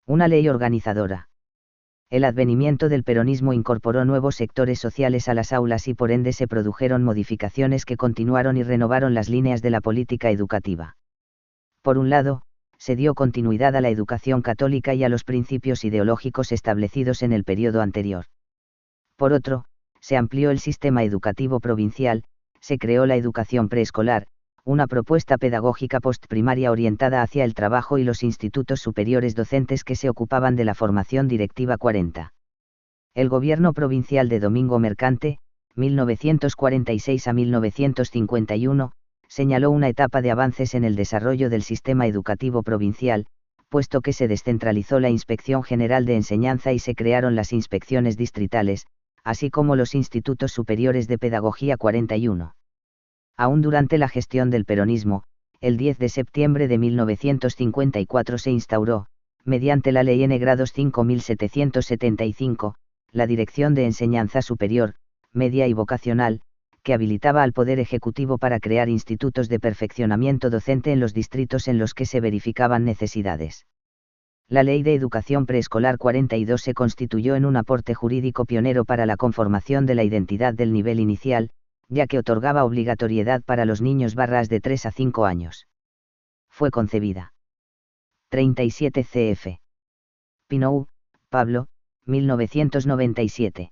Una ley organizadora. El advenimiento del peronismo incorporó nuevos sectores sociales a las aulas y por ende se produjeron modificaciones que continuaron y renovaron las líneas de la política educativa. Por un lado, se dio continuidad a la educación católica y a los principios ideológicos establecidos en el periodo anterior. Por otro, se amplió el sistema educativo provincial, se creó la educación preescolar, una propuesta pedagógica postprimaria orientada hacia el trabajo y los institutos superiores docentes que se ocupaban de la formación directiva 40. El gobierno provincial de Domingo Mercante, 1946 a 1951, señaló una etapa de avances en el desarrollo del sistema educativo provincial, puesto que se descentralizó la Inspección General de Enseñanza y se crearon las inspecciones distritales, así como los institutos superiores de pedagogía 41. Aún durante la gestión del peronismo, el 10 de septiembre de 1954 se instauró, mediante la Ley N. Grados 5775, la Dirección de Enseñanza Superior, Media y Vocacional, que habilitaba al Poder Ejecutivo para crear institutos de perfeccionamiento docente en los distritos en los que se verificaban necesidades. La Ley de Educación Preescolar 42 se constituyó en un aporte jurídico pionero para la conformación de la identidad del nivel inicial, ya que otorgaba obligatoriedad para los niños de 3 a 5 años. Fue concebida. 37 cf. Pinou, Pablo, 1997.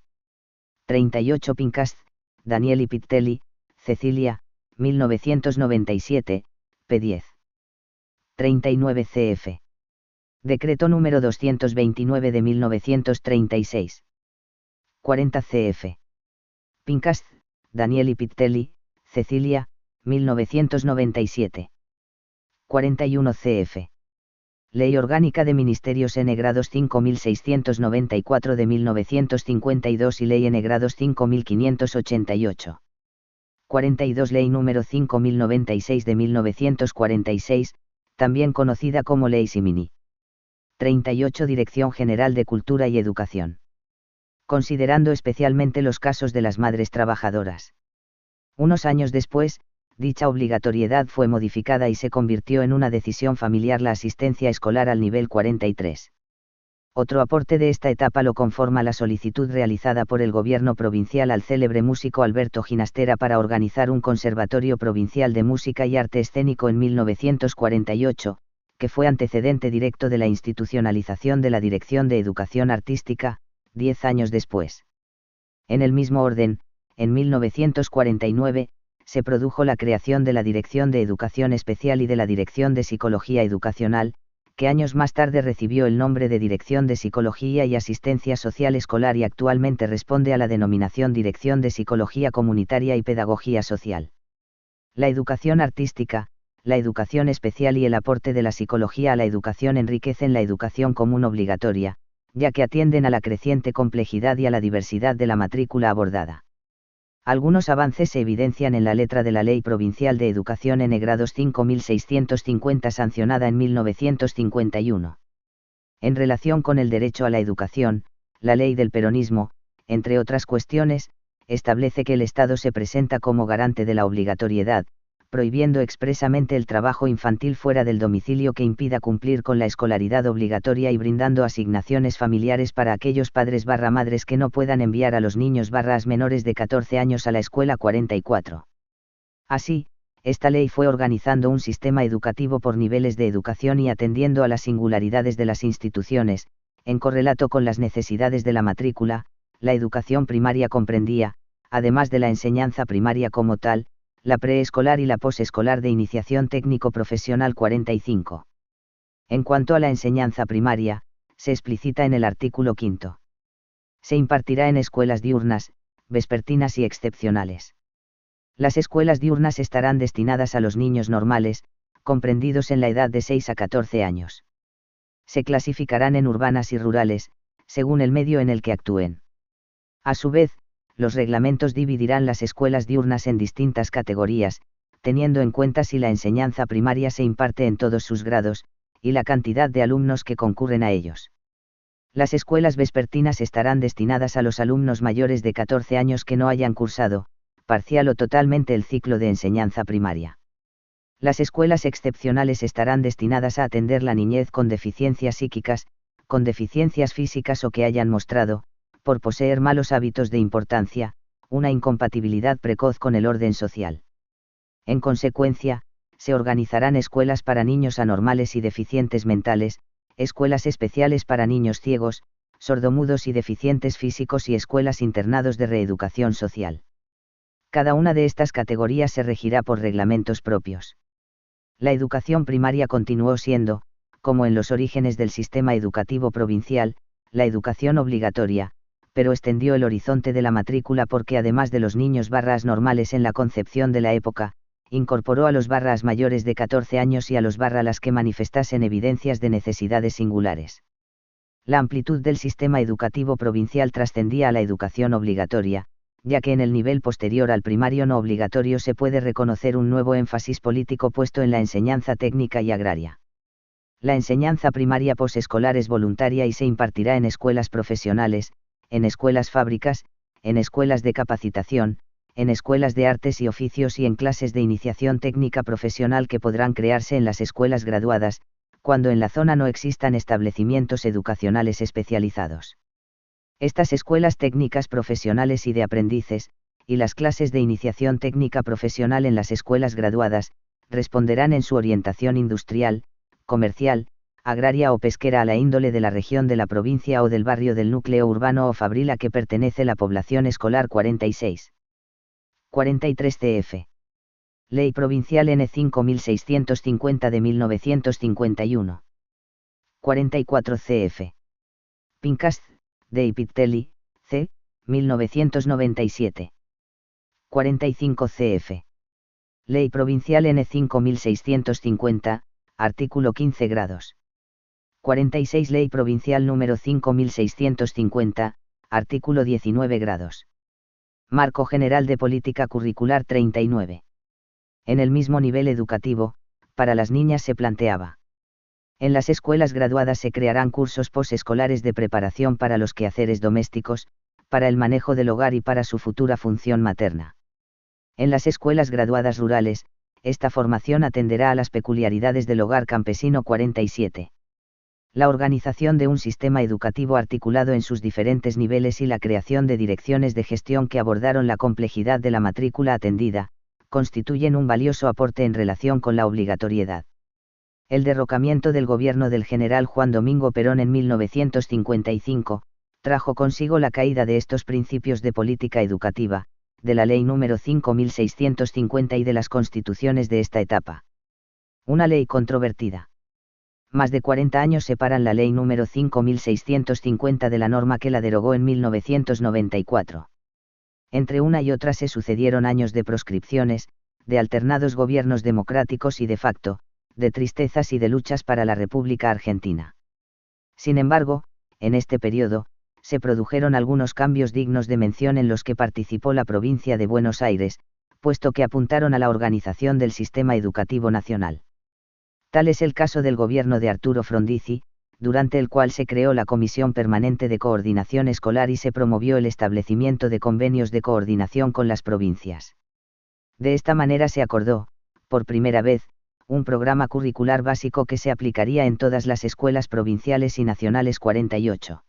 38 Pincast, Daniel y Pittelli, Cecilia, 1997, p. 10. 39 cf. Decreto número 229 de 1936. 40 cf. Pincast, Daniel y Pittelli, Cecilia, 1997. 41 cf. Ley Orgánica de Ministerios N. Grados 5694 de 1952 y Ley N. Grados 5588. 42 Ley número 5096 de 1946, también conocida como Ley Simini. 38 Dirección General de Cultura y Educación. Considerando especialmente los casos de las madres trabajadoras. Unos años después, dicha obligatoriedad fue modificada y se convirtió en una decisión familiar la asistencia escolar al nivel 43. Otro aporte de esta etapa lo conforma la solicitud realizada por el gobierno provincial al célebre músico Alberto Ginastera para organizar un conservatorio provincial de música y arte escénico en 1948, que fue antecedente directo de la institucionalización de la Dirección de Educación Artística, 10 años después. En el mismo orden, en 1949, se produjo la creación de la Dirección de Educación Especial y de la Dirección de Psicología Educacional, que años más tarde recibió el nombre de Dirección de Psicología y Asistencia Social Escolar y actualmente responde a la denominación Dirección de Psicología Comunitaria y Pedagogía Social. La educación artística, la educación especial y el aporte de la psicología a la educación enriquecen la educación común obligatoria, ya que atienden a la creciente complejidad y a la diversidad de la matrícula abordada. Algunos avances se evidencian en la letra de la Ley Provincial de Educación N. Grados 5650 sancionada en 1951. En relación con el derecho a la educación, la Ley del Peronismo, entre otras cuestiones, establece que el Estado se presenta como garante de la obligatoriedad, prohibiendo expresamente el trabajo infantil fuera del domicilio que impida cumplir con la escolaridad obligatoria y brindando asignaciones familiares para aquellos padres/madres que no puedan enviar a los niños menores de 14 años a la escuela 44. Así, esta ley fue organizando un sistema educativo por niveles de educación y atendiendo a las singularidades de las instituciones, en correlato con las necesidades de la matrícula. La educación primaria comprendía, además de la enseñanza primaria como tal, la preescolar y la posescolar de iniciación técnico-profesional 45. En cuanto a la enseñanza primaria, se explicita en el artículo 5. Se impartirá en escuelas diurnas, vespertinas y excepcionales. Las escuelas diurnas estarán destinadas a los niños normales, comprendidos en la edad de 6 a 14 años. Se clasificarán en urbanas y rurales, según el medio en el que actúen. A su vez, los reglamentos dividirán las escuelas diurnas en distintas categorías, teniendo en cuenta si la enseñanza primaria se imparte en todos sus grados, y la cantidad de alumnos que concurren a ellos. Las escuelas vespertinas estarán destinadas a los alumnos mayores de 14 años que no hayan cursado, parcial o totalmente el ciclo de enseñanza primaria. Las escuelas excepcionales estarán destinadas a atender la niñez con deficiencias psíquicas, con deficiencias físicas o que hayan mostrado, por poseer malos hábitos de importancia, una incompatibilidad precoz con el orden social. En consecuencia, se organizarán escuelas para niños anormales y deficientes mentales, escuelas especiales para niños ciegos, sordomudos y deficientes físicos y escuelas internados de reeducación social. Cada una de estas categorías se regirá por reglamentos propios. La educación primaria continuó siendo, como en los orígenes del sistema educativo provincial, la educación obligatoria, pero extendió el horizonte de la matrícula porque además de los niños normales en la concepción de la época, incorporó a los mayores de 14 años y a los las que manifestasen evidencias de necesidades singulares. La amplitud del sistema educativo provincial trascendía a la educación obligatoria, ya que en el nivel posterior al primario no obligatorio se puede reconocer un nuevo énfasis político puesto en la enseñanza técnica y agraria. La enseñanza primaria posescolar es voluntaria y se impartirá en escuelas profesionales, en escuelas fábricas, en escuelas de capacitación, en escuelas de artes y oficios y en clases de iniciación técnica profesional que podrán crearse en las escuelas graduadas, cuando en la zona no existan establecimientos educacionales especializados. Estas escuelas técnicas profesionales y de aprendices, y las clases de iniciación técnica profesional en las escuelas graduadas, responderán en su orientación industrial, comercial, agraria o pesquera a la índole de la región de la provincia o del barrio del núcleo urbano o fabril a que pertenece la población escolar 46. 43 CF. Ley Provincial N 5650 de 1951. 44 CF. Pincast, de Ipiteli, C. 1997. 45 CF. Ley Provincial N 5650, artículo 15 grados. 46 Ley Provincial número 5650, artículo 19 grados. Marco General de Política Curricular 39. En el mismo nivel educativo, para las niñas se planteaba. En las escuelas graduadas se crearán cursos posescolares de preparación para los quehaceres domésticos, para el manejo del hogar y para su futura función materna. En las escuelas graduadas rurales, esta formación atenderá a las peculiaridades del hogar campesino 47. La organización de un sistema educativo articulado en sus diferentes niveles y la creación de direcciones de gestión que abordaron la complejidad de la matrícula atendida, constituyen un valioso aporte en relación con la obligatoriedad. El derrocamiento del gobierno del general Juan Domingo Perón en 1955, trajo consigo la caída de estos principios de política educativa, de la ley número 5650 y de las constituciones de esta etapa. Una ley controvertida. Más de 40 años separan la ley número 5650 de la norma que la derogó en 1994. Entre una y otra se sucedieron años de proscripciones, de alternados gobiernos democráticos y de facto, de tristezas y de luchas para la República Argentina. Sin embargo, en este periodo, se produjeron algunos cambios dignos de mención en los que participó la provincia de Buenos Aires, puesto que apuntaron a la organización del sistema educativo nacional. Tal es el caso del gobierno de Arturo Frondizi, durante el cual se creó la Comisión Permanente de Coordinación Escolar y se promovió el establecimiento de convenios de coordinación con las provincias. De esta manera se acordó, por primera vez, un programa curricular básico que se aplicaría en todas las escuelas provinciales y nacionales 48.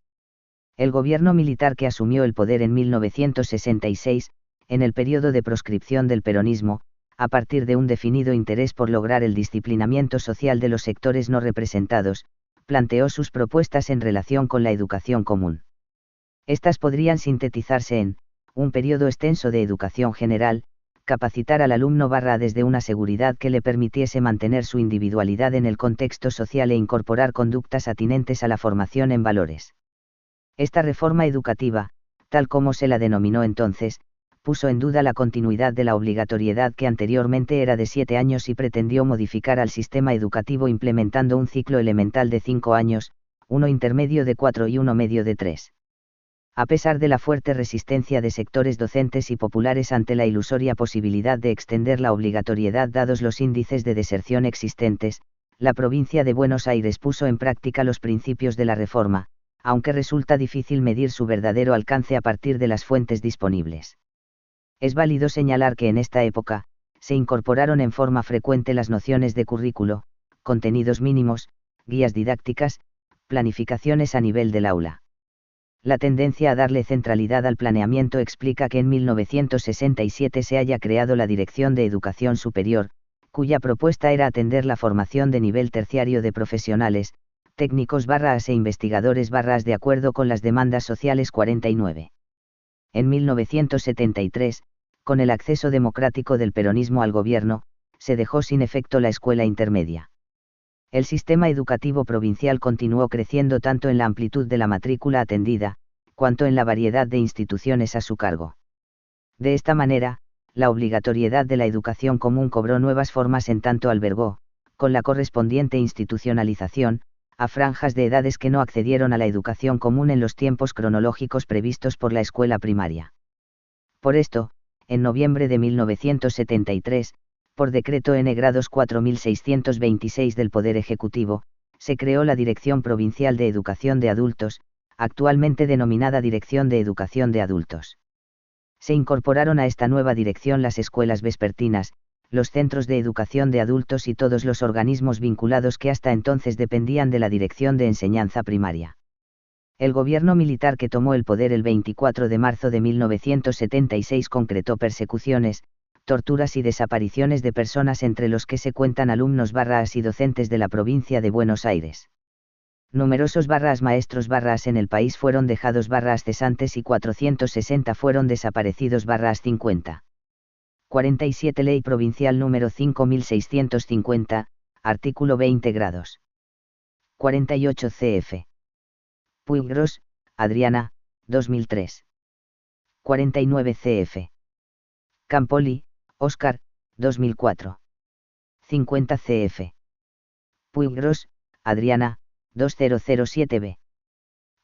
El gobierno militar que asumió el poder en 1966, en el periodo de proscripción del peronismo, a partir de un definido interés por lograr el disciplinamiento social de los sectores no representados, planteó sus propuestas en relación con la educación común. Estas podrían sintetizarse en, un periodo extenso de educación general, capacitar al alumno desde una seguridad que le permitiese mantener su individualidad en el contexto social e incorporar conductas atinentes a la formación en valores. Esta reforma educativa, tal como se la denominó entonces, puso en duda la continuidad de la obligatoriedad que anteriormente era de 7 años y pretendió modificar al sistema educativo implementando un ciclo elemental de 5 años, uno intermedio de 4 y uno medio de 3. A pesar de la fuerte resistencia de sectores docentes y populares ante la ilusoria posibilidad de extender la obligatoriedad dados los índices de deserción existentes, la provincia de Buenos Aires puso en práctica los principios de la reforma, aunque resulta difícil medir su verdadero alcance a partir de las fuentes disponibles. Es válido señalar que en esta época, se incorporaron en forma frecuente las nociones de currículo, contenidos mínimos, guías didácticas, Planificaciones a nivel del aula. La tendencia a darle centralidad al planeamiento explica que en 1967 se haya creado la Dirección de Educación Superior, cuya propuesta era atender la formación de nivel terciario de profesionales, técnicos / e investigadores / de acuerdo con las demandas sociales 49. En 1973, con el acceso democrático del peronismo al gobierno, se dejó sin efecto la escuela intermedia. El sistema educativo provincial continuó creciendo tanto en la amplitud de la matrícula atendida, cuanto en la variedad de instituciones a su cargo. De esta manera, la obligatoriedad de la educación común cobró nuevas formas en tanto albergó, con la correspondiente institucionalización, a franjas de edades que no accedieron a la educación común en los tiempos cronológicos previstos por la escuela primaria. Por esto, en noviembre de 1973, por decreto N grados 4626 del Poder Ejecutivo, se creó la Dirección Provincial de Educación de Adultos, actualmente denominada Dirección de Educación de Adultos. Se incorporaron a esta nueva dirección las escuelas vespertinas, los centros de educación de adultos y todos los organismos vinculados que hasta entonces dependían de la Dirección de Enseñanza Primaria. El gobierno militar que tomó el poder el 24 de marzo de 1976 concretó persecuciones, torturas y desapariciones de personas entre los que se cuentan alumnos / y docentes de la provincia de Buenos Aires. Numerosos maestros / en el país fueron dejados / cesantes y 460 fueron desaparecidos / 50. 47 Ley Provincial número 5650, artículo 20 grados. 48 cf. Puiggrós, Adriana, 2003. 49 cf. Campoli, Óscar, 2004. 50 cf. Puiggrós, Adriana, 2007b.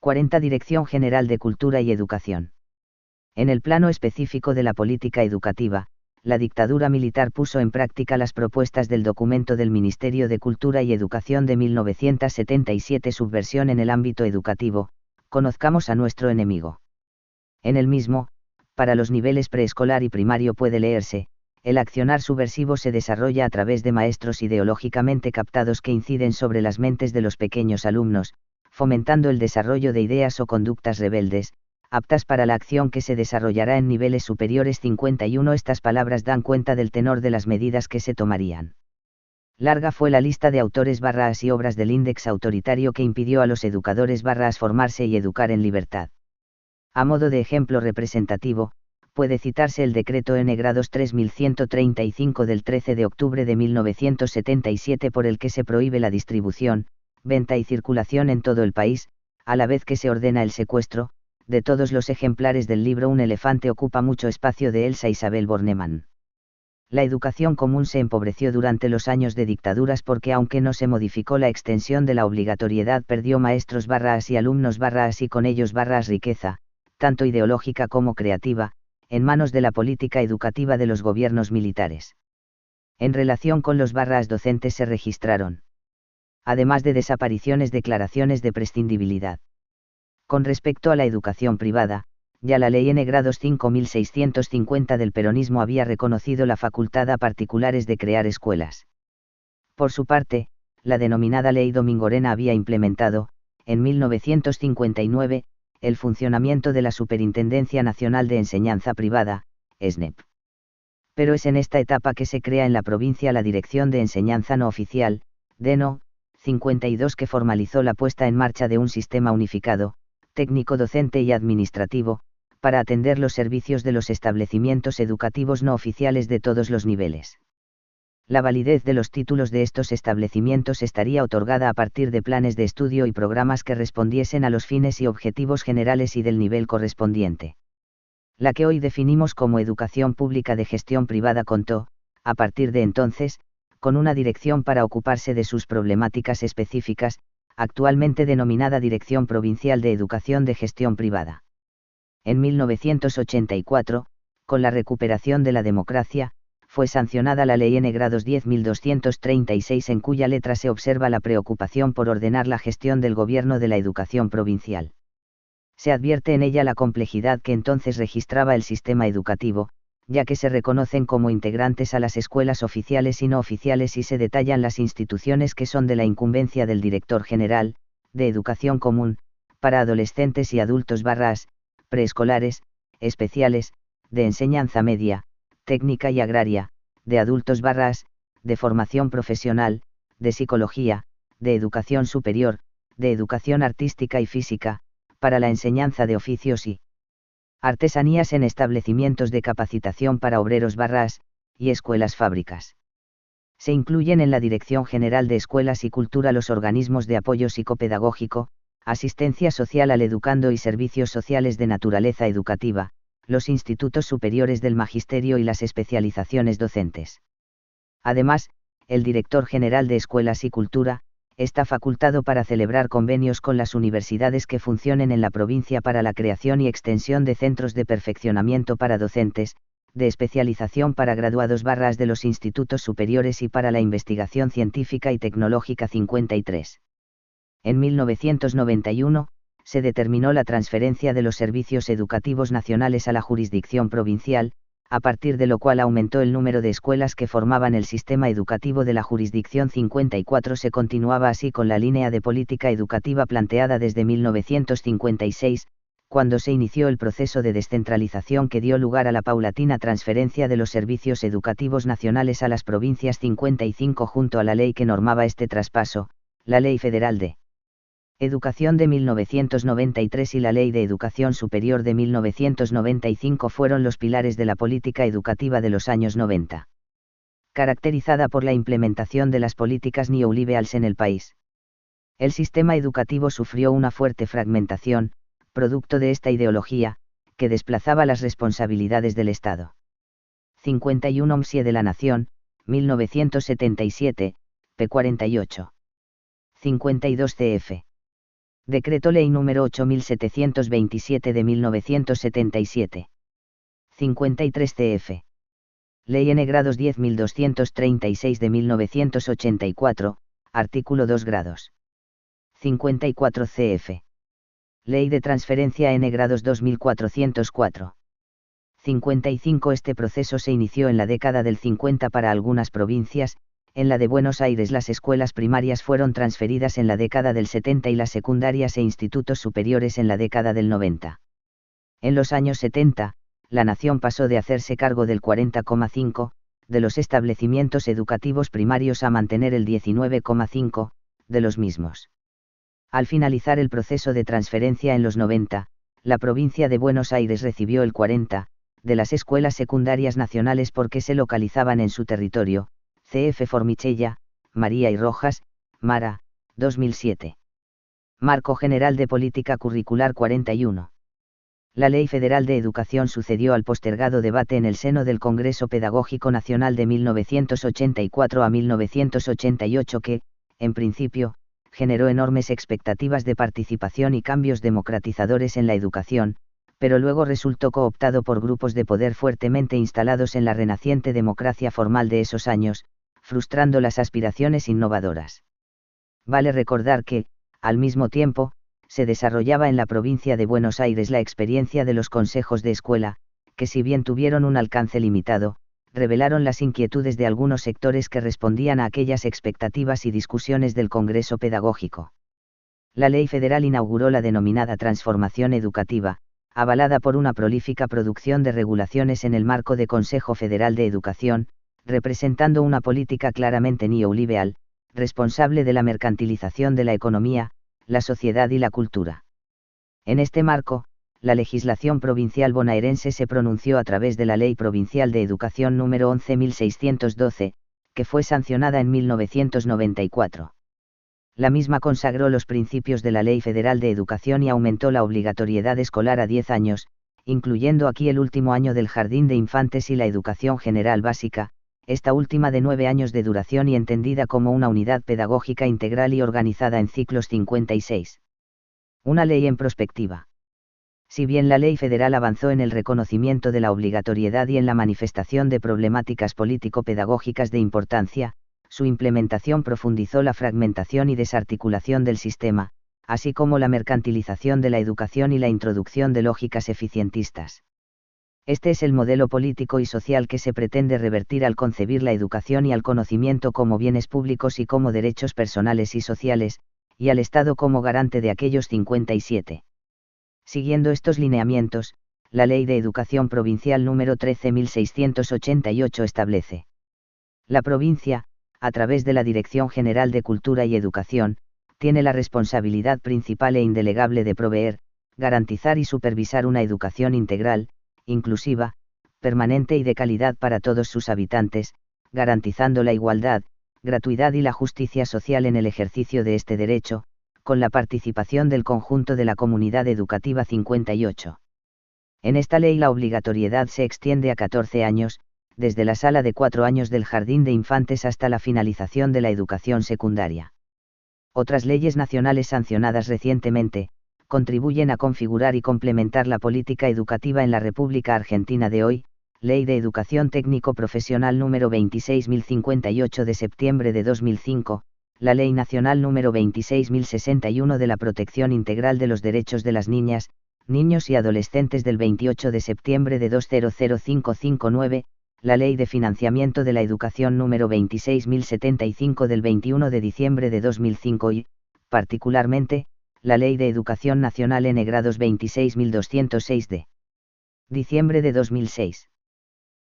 40 Dirección General de Cultura y Educación. En el plano específico de la política educativa, la dictadura militar puso en práctica las propuestas del documento del Ministerio de Cultura y Educación de 1977. Subversión en el ámbito educativo, conozcamos a nuestro enemigo. En el mismo, para los niveles preescolar y primario puede leerse, el accionar subversivo se desarrolla a través de maestros ideológicamente captados que inciden sobre las mentes de los pequeños alumnos, fomentando el desarrollo de ideas o conductas rebeldes, aptas para la acción que se desarrollará en niveles superiores. 51 Estas palabras dan cuenta del tenor de las medidas que se tomarían. Larga fue la lista de autores / y obras del índex autoritario que impidió a los educadores / formarse y educar en libertad. A modo de ejemplo representativo, puede citarse el decreto N grados 3135 del 13 de octubre de 1977 por el que se prohíbe la distribución, venta y circulación en todo el país, a la vez que se ordena el secuestro, de todos los ejemplares del libro Un elefante ocupa mucho espacio de Elsa Isabel Bornemann. La educación común se empobreció durante los años de dictaduras porque aunque no se modificó la extensión de la obligatoriedad perdió maestros / y alumnos / y con ellos / riqueza, tanto ideológica como creativa, en manos de la política educativa de los gobiernos militares. En relación con los / docentes se registraron, además de desapariciones, declaraciones de prescindibilidad. Con respecto a la educación privada, ya la ley N grados 5650 del peronismo había reconocido la facultad a particulares de crear escuelas. Por su parte, la denominada ley Domingorena había implementado, en 1959, el funcionamiento de la Superintendencia Nacional de Enseñanza Privada, SNEP. Pero es en esta etapa que se crea en la provincia la Dirección de Enseñanza No Oficial, DENO, 52 que formalizó la puesta en marcha de un sistema unificado, técnico docente y administrativo, para atender los servicios de los establecimientos educativos no oficiales de todos los niveles. La validez de los títulos de estos establecimientos estaría otorgada a partir de planes de estudio y programas que respondiesen a los fines y objetivos generales y del nivel correspondiente. La que hoy definimos como educación pública de gestión privada contó, a partir de entonces, con una dirección para ocuparse de sus problemáticas específicas, actualmente denominada Dirección Provincial de Educación de Gestión Privada. En 1984, con la recuperación de la democracia, fue sancionada la Ley N grados 10.236 en cuya letra se observa la preocupación por ordenar la gestión del gobierno de la educación provincial. Se advierte en ella la complejidad que entonces registraba el sistema educativo, ya que se reconocen como integrantes a las escuelas oficiales y no oficiales y se detallan las instituciones que son de la incumbencia del director general, de educación común, para adolescentes y adultos preescolares, especiales, de enseñanza media, técnica y agraria, de adultos de formación profesional, de psicología, de educación superior, de educación artística y física, para la enseñanza de oficios y artesanías en establecimientos de capacitación para obreros y escuelas fábricas. Se incluyen en la Dirección General de Escuelas y Cultura los organismos de apoyo psicopedagógico, asistencia social al educando y servicios sociales de naturaleza educativa, los institutos superiores del magisterio y las especializaciones docentes. Además, el Director General de Escuelas y Cultura, está facultado para celebrar convenios con las universidades que funcionen en la provincia para la creación y extensión de centros de perfeccionamiento para docentes, de especialización para graduados de los institutos superiores y para la investigación científica y tecnológica 53. En 1991, se determinó la transferencia de los servicios educativos nacionales a la jurisdicción provincial, a partir de lo cual aumentó el número de escuelas que formaban el sistema educativo de la jurisdicción 54. Se continuaba así con la línea de política educativa planteada desde 1956, cuando se inició el proceso de descentralización que dio lugar a la paulatina transferencia de los servicios educativos nacionales a las provincias 55 junto a la ley que normaba este traspaso, la Ley Federal de Educación de 1993 y la Ley de Educación Superior de 1995 fueron los pilares de la política educativa de los años 90. Caracterizada por la implementación de las políticas neoliberales en el país. El sistema educativo sufrió una fuerte fragmentación, producto de esta ideología, que desplazaba las responsabilidades del Estado. 51 OMSIE de la Nación, 1977, p. 48. 52 CF. Decreto Ley número 8727 de 1977. 53 CF. Ley N grados 10236 de 1984, artículo 2 grados. 54 CF. Ley de Transferencia N grados 2404. 55. Este proceso se inició en la década del 50 para algunas provincias. En la de Buenos Aires las escuelas primarias fueron transferidas en la década del 70 y las secundarias e institutos superiores en la década del 90. En los años 70, la nación pasó de hacerse cargo del 40,5% de los establecimientos educativos primarios a mantener el 19,5% de los mismos. Al finalizar el proceso de transferencia en los 90, la provincia de Buenos Aires recibió el 40% de las escuelas secundarias nacionales porque se localizaban en su territorio. CF Formichella, María y Rojas, Mara, 2007. Marco General de Política Curricular 41. La Ley Federal de Educación sucedió al postergado debate en el seno del Congreso Pedagógico Nacional de 1984 a 1988 que, en principio, generó enormes expectativas de participación y cambios democratizadores en la educación, pero luego resultó cooptado por grupos de poder fuertemente instalados en la renaciente democracia formal de esos años, frustrando las aspiraciones innovadoras. Vale recordar que, al mismo tiempo, se desarrollaba en la provincia de Buenos Aires la experiencia de los consejos de escuela, que si bien tuvieron un alcance limitado, revelaron las inquietudes de algunos sectores que respondían a aquellas expectativas y discusiones del Congreso Pedagógico. La Ley Federal inauguró la denominada transformación educativa, avalada por una prolífica producción de regulaciones en el marco de Consejo Federal de Educación, representando una política claramente neoliberal, responsable de la mercantilización de la economía, la sociedad y la cultura. En este marco, la legislación provincial bonaerense se pronunció a través de la Ley Provincial de Educación número 11.612, que fue sancionada en 1994. La misma consagró los principios de la Ley Federal de Educación y aumentó la obligatoriedad escolar a 10 años, incluyendo aquí el último año del jardín de infantes y la educación general básica, esta última de 9 años de duración y entendida como una unidad pedagógica integral y organizada en ciclos 56. Una ley en prospectiva. Si bien la ley federal avanzó en el reconocimiento de la obligatoriedad y en la manifestación de problemáticas político-pedagógicas de importancia, su implementación profundizó la fragmentación y desarticulación del sistema, así como la mercantilización de la educación y la introducción de lógicas eficientistas. Este es el modelo político y social que se pretende revertir al concebir la educación y al conocimiento como bienes públicos y como derechos personales y sociales, y al Estado como garante de aquellos 57. Siguiendo estos lineamientos, la Ley de Educación Provincial número 13.688 establece: la provincia, a través de la Dirección General de Cultura y Educación, tiene la responsabilidad principal e indelegable de proveer, garantizar y supervisar una educación integral, inclusiva, permanente y de calidad para todos sus habitantes, garantizando la igualdad, gratuidad y la justicia social en el ejercicio de este derecho, con la participación del conjunto de la comunidad educativa. 58. En esta ley la obligatoriedad se extiende a 14 años, desde la sala de 4 años del jardín de infantes hasta la finalización de la educación secundaria. Otras leyes nacionales sancionadas recientemente, contribuyen a configurar y complementar la política educativa en la República Argentina de hoy: Ley de Educación Técnico Profesional número 26.058 de septiembre de 2005, la Ley Nacional número 26.061 de la Protección Integral de los Derechos de las Niñas, Niños y Adolescentes del 28 de septiembre de 200559, la Ley de Financiamiento de la Educación número 26.075 del 21 de diciembre de 2005 y, particularmente, la Ley de Educación Nacional N grados 26.206 de diciembre de 2006.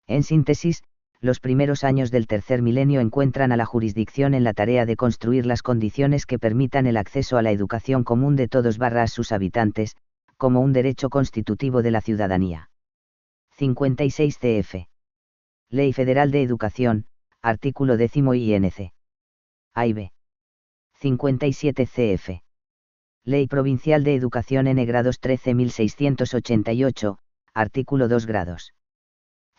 En síntesis, los primeros años del tercer milenio encuentran a la jurisdicción en la tarea de construir las condiciones que permitan el acceso a la educación común de todos sus habitantes, como un derecho constitutivo de la ciudadanía. 56 CF. Ley Federal de Educación, artículo 10 INC. A y B. 57 CF. Ley Provincial de Educación N grados 13.688, artículo 2 grados.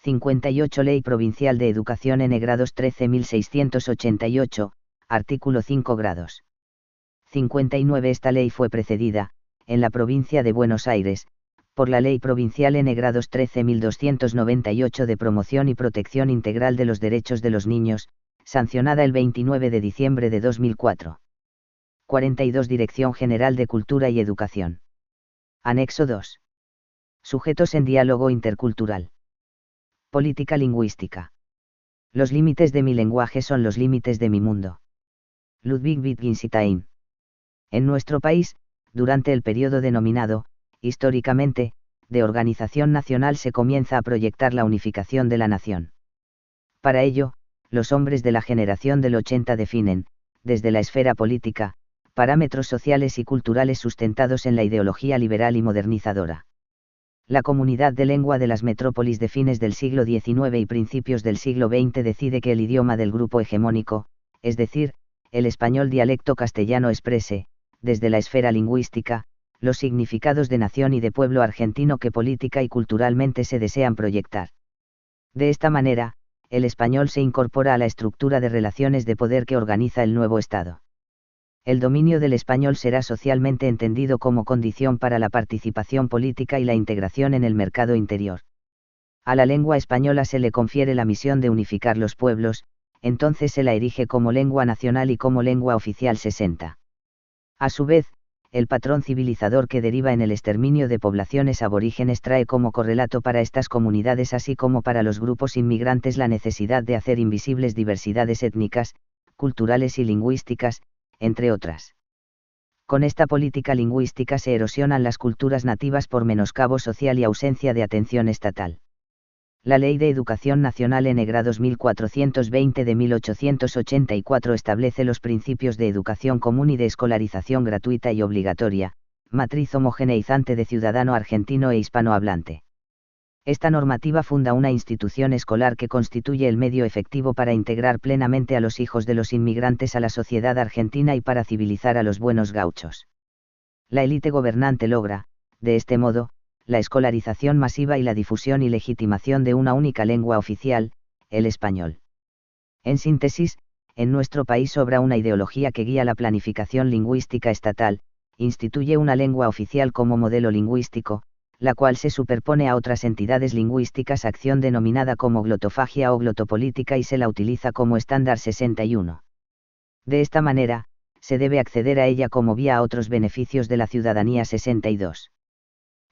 58 Ley Provincial de Educación N grados 13.688, artículo 5 grados. 59 Esta ley fue precedida, en la provincia de Buenos Aires, por la Ley Provincial N grados 13.298 de Promoción y Protección Integral de los Derechos de los Niños, sancionada el 29 de diciembre de 2004. 42 Dirección General de Cultura y Educación. Anexo 2. Sujetos en diálogo intercultural. Política lingüística. Los límites de mi lenguaje son los límites de mi mundo. Ludwig Wittgenstein. En nuestro país, durante el periodo denominado, históricamente, de organización nacional se comienza a proyectar la unificación de la nación. Para ello, los hombres de la generación del 80 definen, desde la esfera política, parámetros sociales y culturales sustentados en la ideología liberal y modernizadora. La comunidad de lengua de las metrópolis de fines del siglo XIX y principios del siglo XX decide que el idioma del grupo hegemónico, es decir, el español dialecto castellano exprese, desde la esfera lingüística, los significados de nación y de pueblo argentino que política y culturalmente se desean proyectar. De esta manera, el español se incorpora a la estructura de relaciones de poder que organiza el nuevo Estado. El dominio del español será socialmente entendido como condición para la participación política y la integración en el mercado interior. A la lengua española se le confiere la misión de unificar los pueblos, entonces se la erige como lengua nacional y como lengua oficial 60. A su vez, el patrón civilizador que deriva en el exterminio de poblaciones aborígenes trae como correlato para estas comunidades así como para los grupos inmigrantes la necesidad de hacer invisibles diversidades étnicas, culturales y lingüísticas, entre otras. Con esta política lingüística se erosionan las culturas nativas por menoscabo social y ausencia de atención estatal. La Ley de Educación Nacional N grados 1420 de 1884 establece los principios de educación común y de escolarización gratuita y obligatoria, matriz homogeneizante de ciudadano argentino e hispanohablante. Esta normativa funda una institución escolar que constituye el medio efectivo para integrar plenamente a los hijos de los inmigrantes a la sociedad argentina y para civilizar a los buenos gauchos. La élite gobernante logra, de este modo, la escolarización masiva y la difusión y legitimación de una única lengua oficial, el español. En síntesis, en nuestro país obra una ideología que guía la planificación lingüística estatal, instituye una lengua oficial como modelo lingüístico, la cual se superpone a otras entidades lingüísticas, acción denominada como glotofagia o glotopolítica y se la utiliza como estándar 61. De esta manera, se debe acceder a ella como vía a otros beneficios de la ciudadanía 62.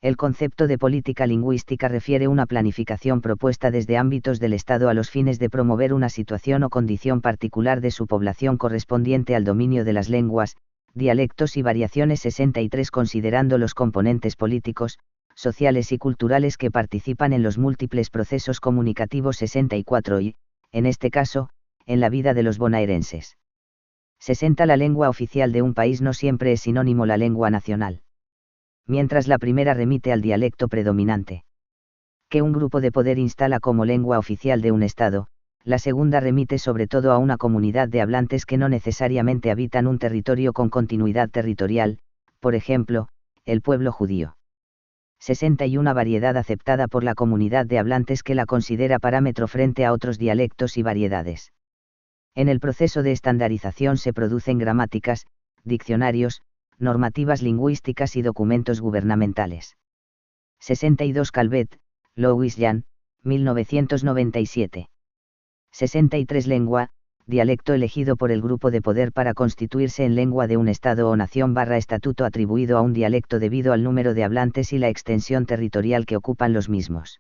El concepto de política lingüística refiere una planificación propuesta desde ámbitos del Estado a los fines de promover una situación o condición particular de su población correspondiente al dominio de las lenguas, dialectos y variaciones 63 considerando los componentes políticos, sociales y culturales que participan en los múltiples procesos comunicativos 64 y, en este caso, en la vida de los bonaerenses. 60 La lengua oficial de un país no siempre es sinónimo la lengua nacional. Mientras la primera remite al dialecto predominante, que un grupo de poder instala como lengua oficial de un Estado, la segunda remite sobre todo a una comunidad de hablantes que no necesariamente habitan un territorio con continuidad territorial, por ejemplo, el pueblo judío. 61 Variedad aceptada por la comunidad de hablantes que la considera parámetro frente a otros dialectos y variedades. En el proceso de estandarización se producen gramáticas, diccionarios, normativas lingüísticas y documentos gubernamentales. 62 Calvet, Louis Jan, 1997. 63 Lengua, dialecto elegido por el grupo de poder para constituirse en lengua de un Estado o nación / estatuto atribuido a un dialecto debido al número de hablantes y la extensión territorial que ocupan los mismos.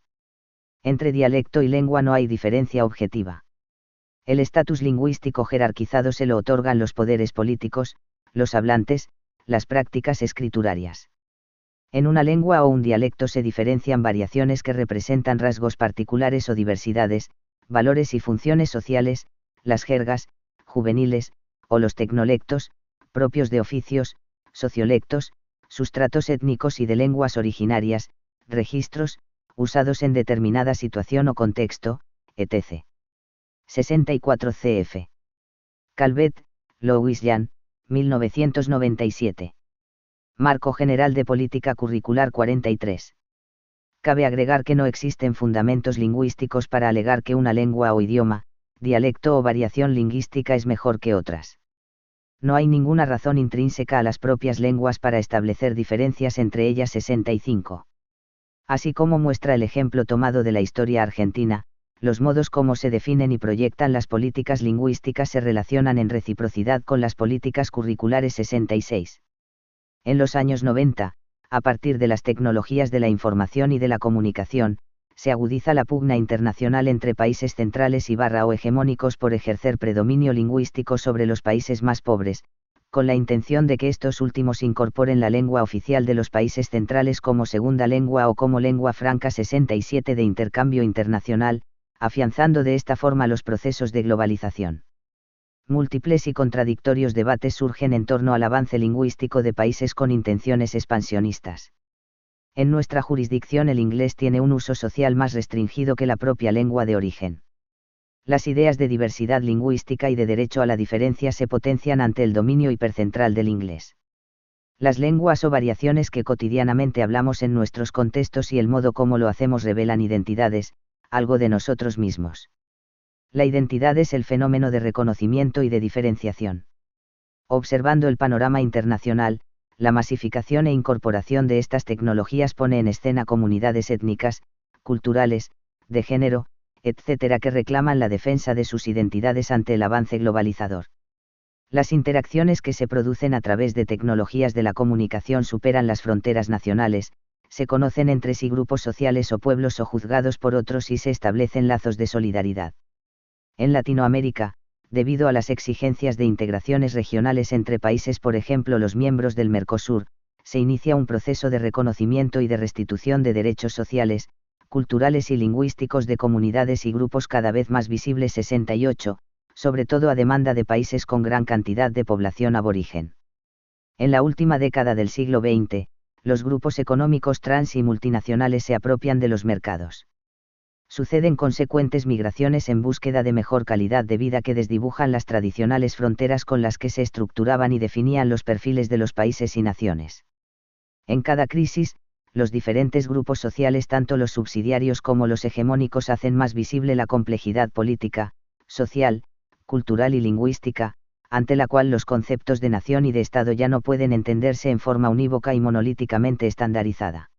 Entre dialecto y lengua no hay diferencia objetiva. El estatus lingüístico jerarquizado se lo otorgan los poderes políticos, los hablantes, las prácticas escriturarias. En una lengua o un dialecto se diferencian variaciones que representan rasgos particulares o diversidades, valores y funciones sociales, las jergas, juveniles, o los tecnolectos, propios de oficios, sociolectos, sustratos étnicos y de lenguas originarias, registros, usados en determinada situación o contexto, etc. 64 cf. Calvet, Louis Jan, 1997. Marco General de Política Curricular 43. Cabe agregar que no existen fundamentos lingüísticos para alegar que una lengua o idioma, dialecto o variación lingüística es mejor que otras. No hay ninguna razón intrínseca a las propias lenguas para establecer diferencias entre ellas 65. Así como muestra el ejemplo tomado de la historia argentina, los modos como se definen y proyectan las políticas lingüísticas se relacionan en reciprocidad con las políticas curriculares 66. En los años 90, a partir de las tecnologías de la información y de la comunicación, se agudiza la pugna internacional entre países centrales y / o hegemónicos por ejercer predominio lingüístico sobre los países más pobres, con la intención de que estos últimos incorporen la lengua oficial de los países centrales como segunda lengua o como lengua franca 67 de intercambio internacional, afianzando de esta forma los procesos de globalización. Múltiples y contradictorios debates surgen en torno al avance lingüístico de países con intenciones expansionistas. En nuestra jurisdicción el inglés tiene un uso social más restringido que la propia lengua de origen. Las ideas de diversidad lingüística y de derecho a la diferencia se potencian ante el dominio hipercentral del inglés. Las lenguas o variaciones que cotidianamente hablamos en nuestros contextos y el modo como lo hacemos revelan identidades, algo de nosotros mismos. La identidad es el fenómeno de reconocimiento y de diferenciación. Observando el panorama internacional, la masificación e incorporación de estas tecnologías pone en escena comunidades étnicas, culturales, de género, etc. que reclaman la defensa de sus identidades ante el avance globalizador. Las interacciones que se producen a través de tecnologías de la comunicación superan las fronteras nacionales, se conocen entre sí grupos sociales o pueblos o juzgados por otros y se establecen lazos de solidaridad. En Latinoamérica, debido a las exigencias de integraciones regionales entre países, por ejemplo los miembros del Mercosur, se inicia un proceso de reconocimiento y de restitución de derechos sociales, culturales y lingüísticos de comunidades y grupos cada vez más visibles 68, sobre todo a demanda de países con gran cantidad de población aborigen. En la última década del siglo XX, los grupos económicos trans y multinacionales se apropian de los mercados. Suceden consecuentes migraciones en búsqueda de mejor calidad de vida que desdibujan las tradicionales fronteras con las que se estructuraban y definían los perfiles de los países y naciones. En cada crisis, los diferentes grupos sociales, tanto los subsidiarios como los hegemónicos, hacen más visible la complejidad política, social, cultural y lingüística, ante la cual los conceptos de nación y de Estado ya no pueden entenderse en forma unívoca y monolíticamente estandarizada.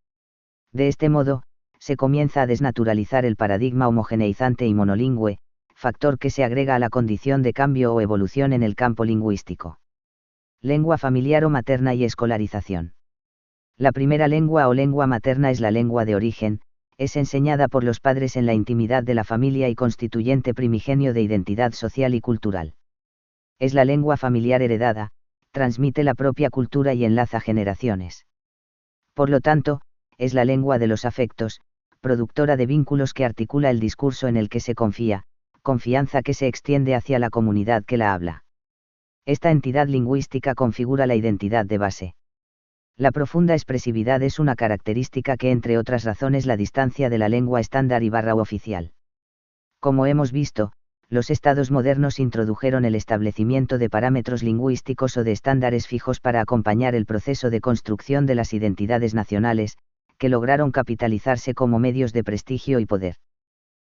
De este modo, se comienza a desnaturalizar el paradigma homogeneizante y monolingüe, factor que se agrega a la condición de cambio o evolución en el campo lingüístico. Lengua familiar o materna y escolarización. La primera lengua o lengua materna es la lengua de origen, es enseñada por los padres en la intimidad de la familia y constituyente primigenio de identidad social y cultural. Es la lengua familiar heredada, transmite la propia cultura y enlaza generaciones. Por lo tanto, es la lengua de los afectos, productora de vínculos que articula el discurso en el que se confía, confianza que se extiende hacia la comunidad que la habla. Esta entidad lingüística configura la identidad de base. La profunda expresividad es una característica que, entre otras razones, la distancia de la lengua estándar y barra oficial. Como hemos visto, los estados modernos introdujeron el establecimiento de parámetros lingüísticos o de estándares fijos para acompañar el proceso de construcción de las identidades nacionales, que lograron capitalizarse como medios de prestigio y poder.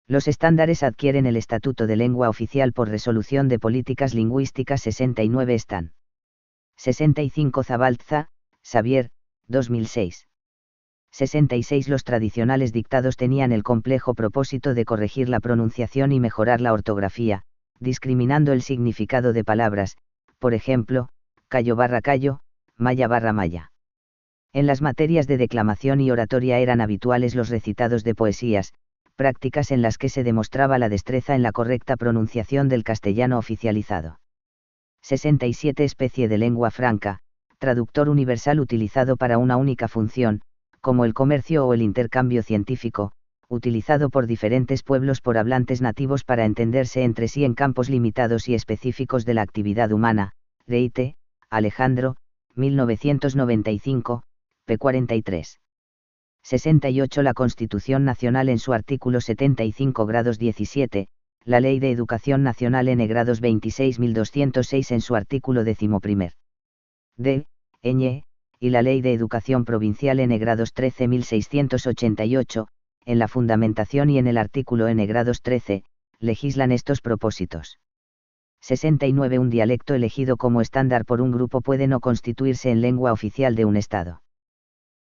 Los estándares adquieren el estatuto de lengua oficial por resolución de políticas lingüísticas 69 Stan. 65 Zabalza, Xavier, 2006. 66 Los tradicionales dictados tenían el complejo propósito de corregir la pronunciación y mejorar la ortografía, discriminando el significado de palabras, por ejemplo, callo barra callo, maya barra maya. En las materias de declamación y oratoria eran habituales los recitados de poesías, prácticas en las que se demostraba la destreza en la correcta pronunciación del castellano oficializado. 67 Especie de lengua franca, traductor universal utilizado para una única función, como el comercio o el intercambio científico, utilizado por diferentes pueblos por hablantes nativos para entenderse entre sí en campos limitados y específicos de la actividad humana. Reite, Alejandro, 1995, p. 43. 68 La Constitución Nacional en su artículo 75 grados 17, la Ley de Educación Nacional N grados 26.206 en su artículo 11. D. Ñ, y la Ley de Educación Provincial N grados 13.688, en la fundamentación y en el artículo N grados 13, legislan estos propósitos. 69 Un dialecto elegido como estándar por un grupo puede no constituirse en lengua oficial de un Estado.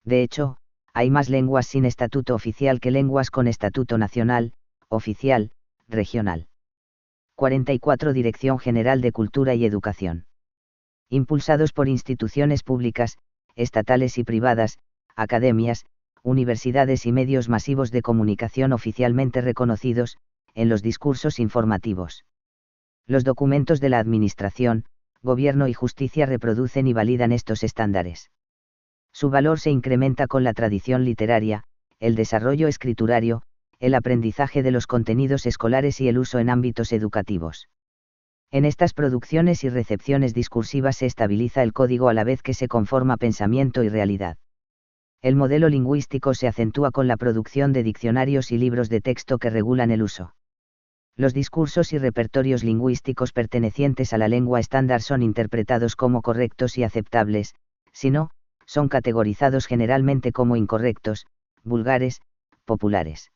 De hecho, hay más lenguas sin estatuto oficial que lenguas con estatuto nacional, oficial, regional. 44 Dirección General de Cultura y Educación. Impulsados por instituciones públicas, estatales y privadas, academias, universidades y medios masivos de comunicación oficialmente reconocidos, en los discursos informativos. Los documentos de la Administración, Gobierno y Justicia reproducen y validan estos estándares. Su valor se incrementa con la tradición literaria, el desarrollo escriturario, el aprendizaje de los contenidos escolares y el uso en ámbitos educativos. En estas producciones y recepciones discursivas se estabiliza el código a la vez que se conforma pensamiento y realidad. El modelo lingüístico se acentúa con la producción de diccionarios y libros de texto que regulan el uso. Los discursos y repertorios lingüísticos pertenecientes a la lengua estándar son interpretados como correctos y aceptables, si no, son categorizados generalmente como incorrectos, vulgares, populares.